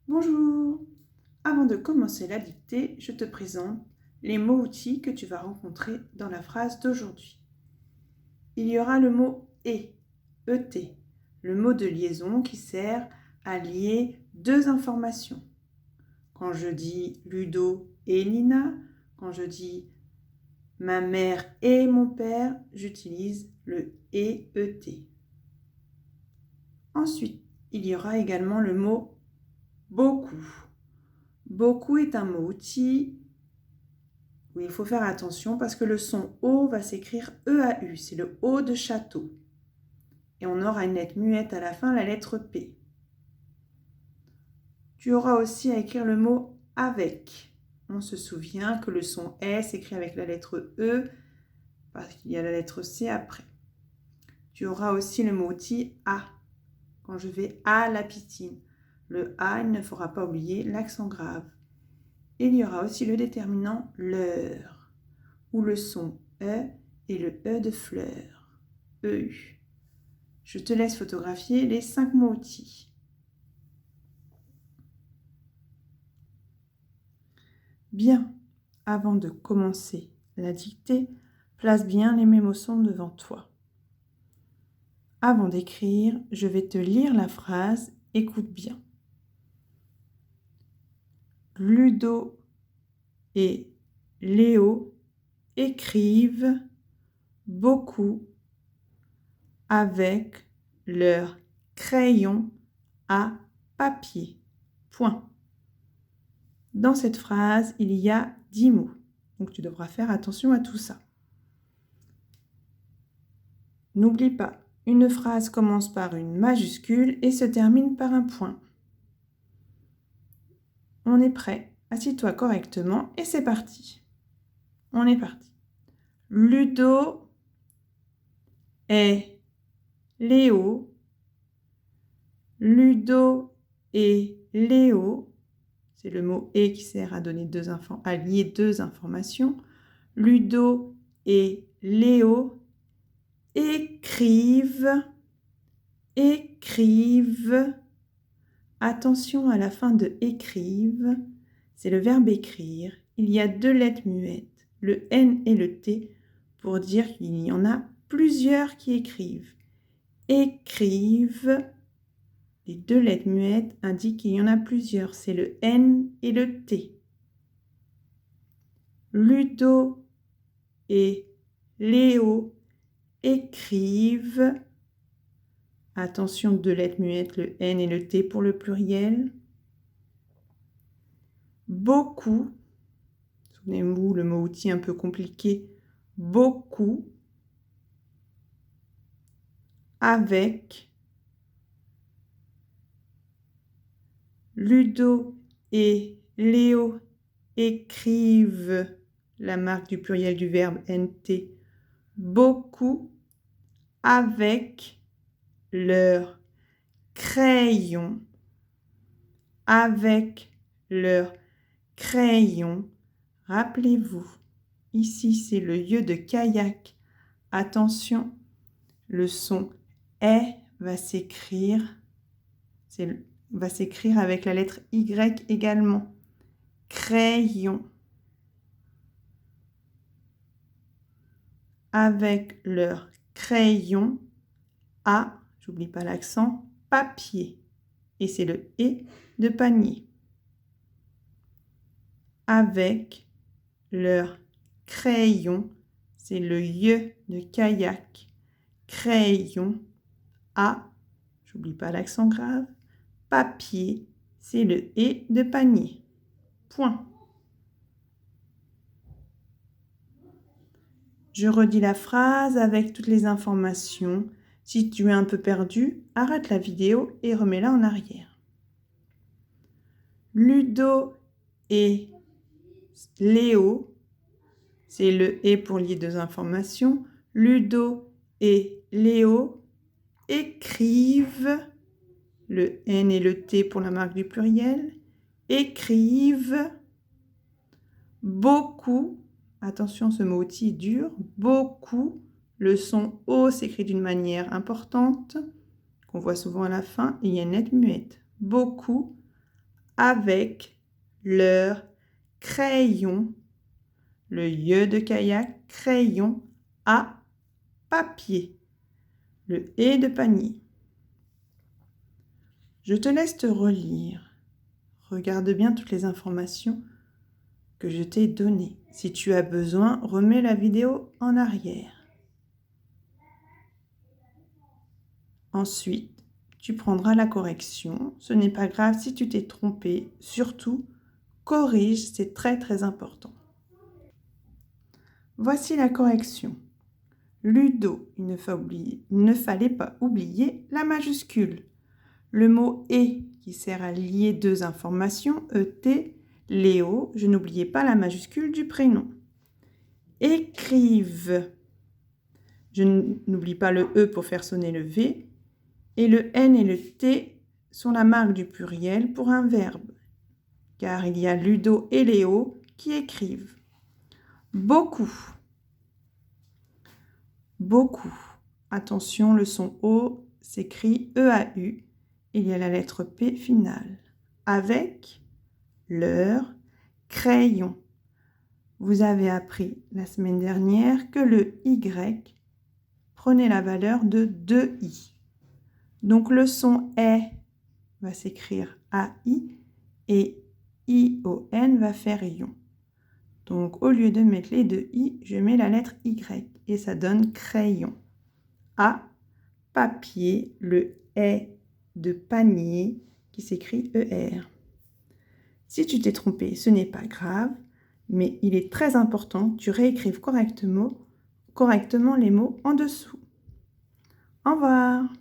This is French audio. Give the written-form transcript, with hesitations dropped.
Bonjour! Avant de commencer la dictée, je te présente les mots-outils que tu vas rencontrer dans la phrase d'aujourd'hui. Il y aura le mot « et », E-T, le mot de liaison qui sert à lier deux informations. Quand je dis Ludo et Nina, quand je dis ma mère et mon père, j'utilise le « et » E-T. Ensuite, il y aura également le mot « beaucoup ». Beaucoup est un mot-outil où il faut faire attention parce que le son O va s'écrire E-A-U, c'est le O de château. Et on aura une lettre muette à la fin, la lettre P. Tu auras aussi à écrire le mot avec. On se souvient que le son S s'écrit avec la lettre E parce qu'il y a la lettre C après. Tu auras aussi le mot-outil A. Quand je vais à la piscine, le A, il ne faudra pas oublier l'accent grave. Il y aura aussi le déterminant l'heure, où le son E et le E de fleur, EU. Je te laisse photographier les 5 mots-outils. Bien, avant de commencer la dictée, place bien les mémosons devant toi. Avant d'écrire, je vais te lire la phrase, écoute bien. Ludo et Léo écrivent beaucoup avec leur crayon à papier. Point. Dans cette phrase, il y a 10 mots. Donc, tu devras faire attention à tout ça. N'oublie pas, une phrase commence par une majuscule et se termine par un point. On est prêt. Assieds-toi correctement et c'est parti. On est parti. Ludo et Léo. Ludo et Léo. C'est le mot « et » qui sert à donner à lier deux informations. Ludo et Léo écrivent. Attention à la fin de « écrivent », c'est le verbe « écrire ». Il y a 2 lettres muettes, le N et le T, pour dire qu'il y en a plusieurs qui écrivent. Écrivent. Les 2 lettres muettes indiquent qu'il y en a plusieurs, c'est le N et le T. Ludo et Léo écrivent. Attention, 2 lettres muettes, le N et le T pour le pluriel. Beaucoup. Souvenez-vous, le mot outil un peu compliqué. Beaucoup. Avec. Ludo et Léo écrivent, la marque du pluriel du verbe NT, beaucoup avec leur crayon. Avec leur crayon. Rappelez-vous, ici c'est le lieu de kayak. Attention, le son « est » va s'écrire avec la lettre Y également. Crayon. Avec leur crayon à, j'oublie pas l'accent, papier. Et c'est le « et » de panier. Avec leur crayon, c'est le « y » de kayak. Crayon à, j'oublie pas l'accent grave, papier, c'est le « et » de panier. Point. Je redis la phrase avec toutes les informations. Si tu es un peu perdu, arrête la vidéo et remets-la en arrière. Ludo et Léo, c'est le « et » pour lier deux informations. Ludo et Léo écrivent, le N et le T pour la marque du pluriel, écrivent beaucoup. Attention, ce mot outil est dur. Beaucoup. Le son O s'écrit d'une manière importante, qu'on voit souvent à la fin, et il y a une lettre muette. Beaucoup. avec leur crayon. Le Y de kayak, crayon, à papier. Le E de panier. Je te laisse te relire. Regarde bien toutes les informations que je t'ai données. Si tu as besoin, remets la vidéo en arrière. Ensuite, tu prendras la correction. Ce n'est pas grave si tu t'es trompé. Surtout, corrige, c'est très très important. Voici la correction. Ludo, il ne fallait pas oublier la majuscule. Le mot « et » qui sert à lier deux informations, ET, Léo, je n'oubliais pas la majuscule du prénom. Écrive, je n'oublie pas le E pour faire sonner le V. Et le N et le T sont la marque du pluriel pour un verbe, car il y a Ludo et Léo qui écrivent. Beaucoup. Beaucoup. Attention, le son O s'écrit EAU. Il y a la lettre P finale. Avec leur crayon. Vous avez appris la semaine dernière que le Y prenait la valeur de 2I. Donc le son est va s'écrire AI et ION va faire ion. Donc au lieu de mettre les deux I, je mets la lettre Y et ça donne crayon. A, papier, le est de panier qui s'écrit ER. Si tu t'es trompé, ce n'est pas grave, mais il est très important que tu réécrives correctement les mots en dessous. Au revoir.